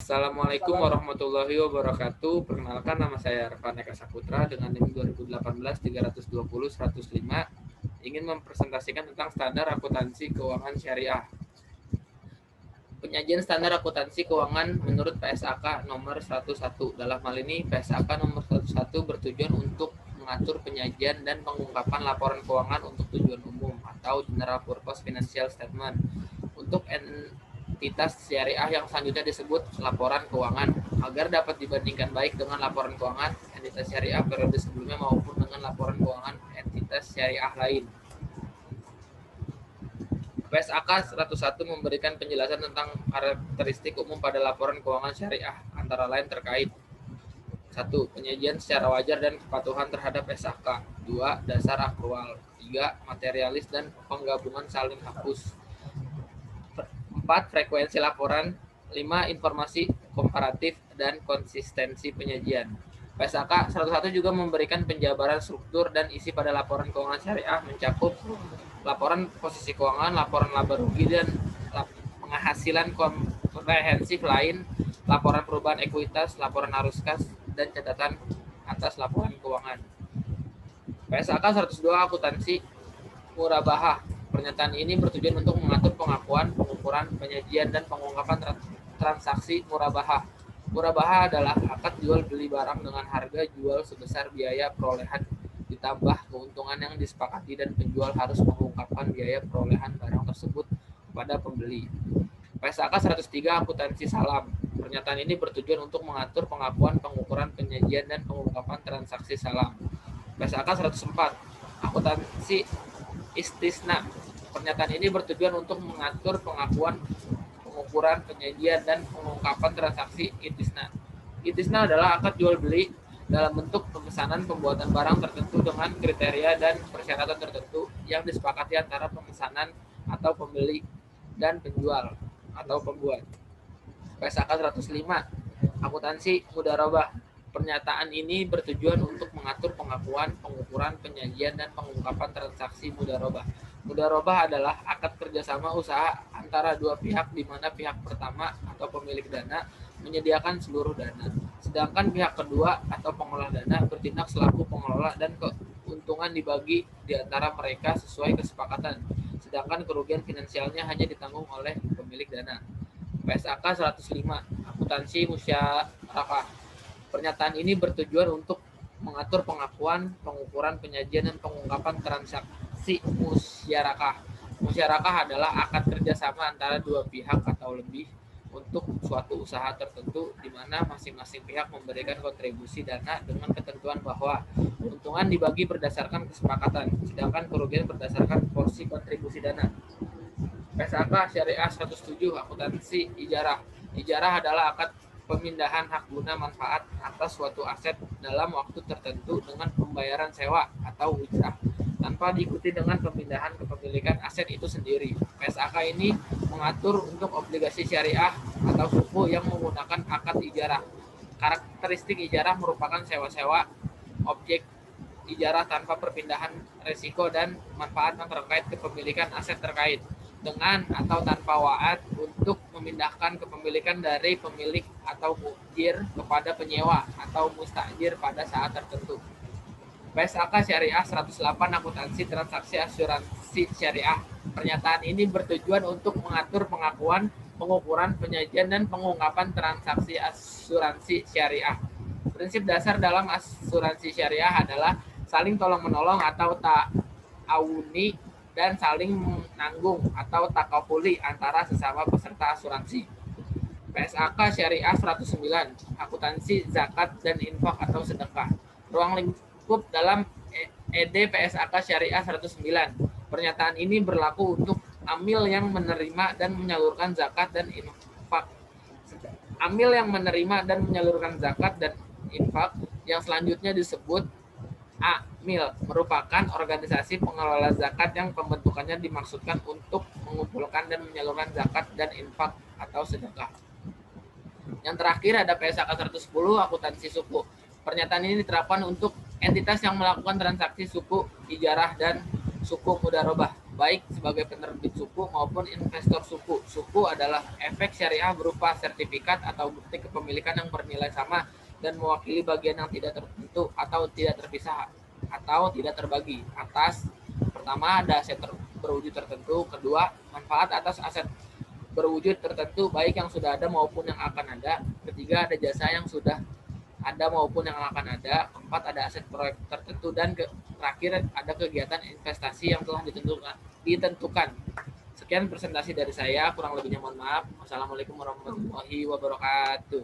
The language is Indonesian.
Assalamualaikum warahmatullahi wabarakatuh. Perkenalkan, nama saya Arfan Eka Saputra dengan NIM 2018-320-105. Ingin mempresentasikan tentang standar akuntansi keuangan syariah. Penyajian standar akuntansi keuangan menurut PSAK nomor 101. Dalam hal ini, PSAK nomor 101 bertujuan untuk mengatur penyajian dan pengungkapan laporan keuangan untuk tujuan umum atau General Purpose Financial Statement untuk entitas syariah yang selanjutnya disebut laporan keuangan, agar dapat dibandingkan baik dengan laporan keuangan entitas syariah periode sebelumnya maupun dengan laporan keuangan entitas syariah lain. PSAK 101 memberikan penjelasan tentang karakteristik umum pada laporan keuangan syariah, antara lain terkait 1. Penyajian secara wajar dan kepatuhan terhadap PSAK. 2. Dasar akrual. 3. Materialis dan penggabungan saling hapus. 4. Frekuensi laporan. 5. Informasi komparatif dan konsistensi penyajian. PSAK 101 juga memberikan penjabaran struktur dan isi pada laporan keuangan syariah, mencakup laporan posisi keuangan, laporan laba rugi dan penghasilan komprehensif lain, laporan perubahan ekuitas, laporan arus kas, dan catatan atas laporan keuangan. PSAK 102 akuntansi murabahah. Pernyataan ini bertujuan untuk mengatur pengakuan, pengukuran, penyajian, dan pengungkapan transaksi murabahah. Murabahah adalah akad jual beli barang dengan harga jual sebesar biaya perolehan ditambah keuntungan yang disepakati, dan penjual harus mengungkapkan biaya perolehan barang tersebut kepada pembeli. PSAK 103 akuntansi salam. Pernyataan ini bertujuan untuk mengatur pengakuan, pengukuran, penyajian, dan pengungkapan transaksi salam. PSAK 104 akuntansi istisna. Pernyataan ini bertujuan untuk mengatur pengakuan, pengukuran, penyajian, dan pengungkapan transaksi istisna. Istisna adalah akad jual beli dalam bentuk pemesanan pembuatan barang tertentu dengan kriteria dan persyaratan tertentu yang disepakati antara pemesanan atau pembeli dan penjual atau pembuat. PSAK 105 akuntansi mudharabah. Pernyataan ini bertujuan untuk mengatur pengakuan, pengukuran, penyajian, dan pengungkapan transaksi mudharabah. Mudharabah adalah akad kerjasama usaha antara dua pihak di mana pihak pertama atau pemilik dana menyediakan seluruh dana, sedangkan pihak kedua atau pengolah dana bertindak selaku pengelola dan keuntungan dibagi di antara mereka sesuai kesepakatan, sedangkan kerugian finansialnya hanya ditanggung oleh pemilik dana. PSAK 105 akuntansi musyarakah. Pernyataan ini bertujuan untuk mengatur pengakuan, pengukuran, penyajian, dan pengungkapan transaksi musyarakah. Musyarakah adalah akad kerjasama antara dua pihak atau lebih untuk suatu usaha tertentu di mana masing-masing pihak memberikan kontribusi dana dengan ketentuan bahwa keuntungan dibagi berdasarkan kesepakatan, sedangkan kerugian berdasarkan porsi kontribusi dana. PSAK Syariah 107 akuntansi ijarah. Ijarah adalah akad pemindahan hak guna manfaat atas suatu aset dalam waktu tertentu dengan pembayaran sewa atau ujrah, tanpa diikuti dengan pemindahan kepemilikan aset itu sendiri. PSAK ini mengatur untuk obligasi syariah atau suku yang menggunakan akad ijarah. Karakteristik ijarah merupakan sewa-sewa objek ijarah tanpa perpindahan risiko dan manfaat yang terkait kepemilikan aset terkait, dengan atau tanpa wa'ad untuk memindahkan kepemilikan dari pemilik atau mujir kepada penyewa atau mustajir pada saat tertentu. PSAK Syariah 108 akuntansi transaksi asuransi syariah. Pernyataan ini bertujuan untuk mengatur pengakuan, pengukuran, penyajian, dan pengungkapan transaksi asuransi syariah. Prinsip dasar dalam asuransi syariah adalah saling tolong-menolong atau ta'awuni dan saling menanggung atau takafuli antara sesama peserta asuransi. PSAK Syariah 109 akuntansi zakat dan infak atau sedekah. Ruang lingkup dalam ED PSAK Syariah 109. Pernyataan ini berlaku untuk amil yang menerima dan menyalurkan zakat dan infak. Amil yang menerima dan menyalurkan zakat dan infak yang selanjutnya disebut AMIL merupakan organisasi pengelola zakat yang pembentukannya dimaksudkan untuk mengumpulkan dan menyalurkan zakat dan infak atau sedekah. Yang terakhir ada PSAK 110 akuntansi suku. Pernyataan ini diterapkan untuk entitas yang melakukan transaksi suku ijarah dan suku mudharabah. baik sebagai penerbit suku maupun investor suku. Suku adalah efek syariah berupa sertifikat atau bukti kepemilikan yang bernilai sama dan mewakili bagian yang tidak tertentu atau tidak terpisah atau tidak terbagi atas. Pertama, ada aset berwujud tertentu. Kedua, manfaat atas aset berwujud tertentu baik yang sudah ada maupun yang akan ada. Ketiga, ada jasa yang sudah ada maupun yang akan ada. Keempat, ada aset proyek tertentu. Dan terakhir, ada kegiatan investasi yang telah ditentukan. Sekian presentasi dari saya, kurang lebihnya mohon maaf. Wassalamualaikum warahmatullahi wabarakatuh.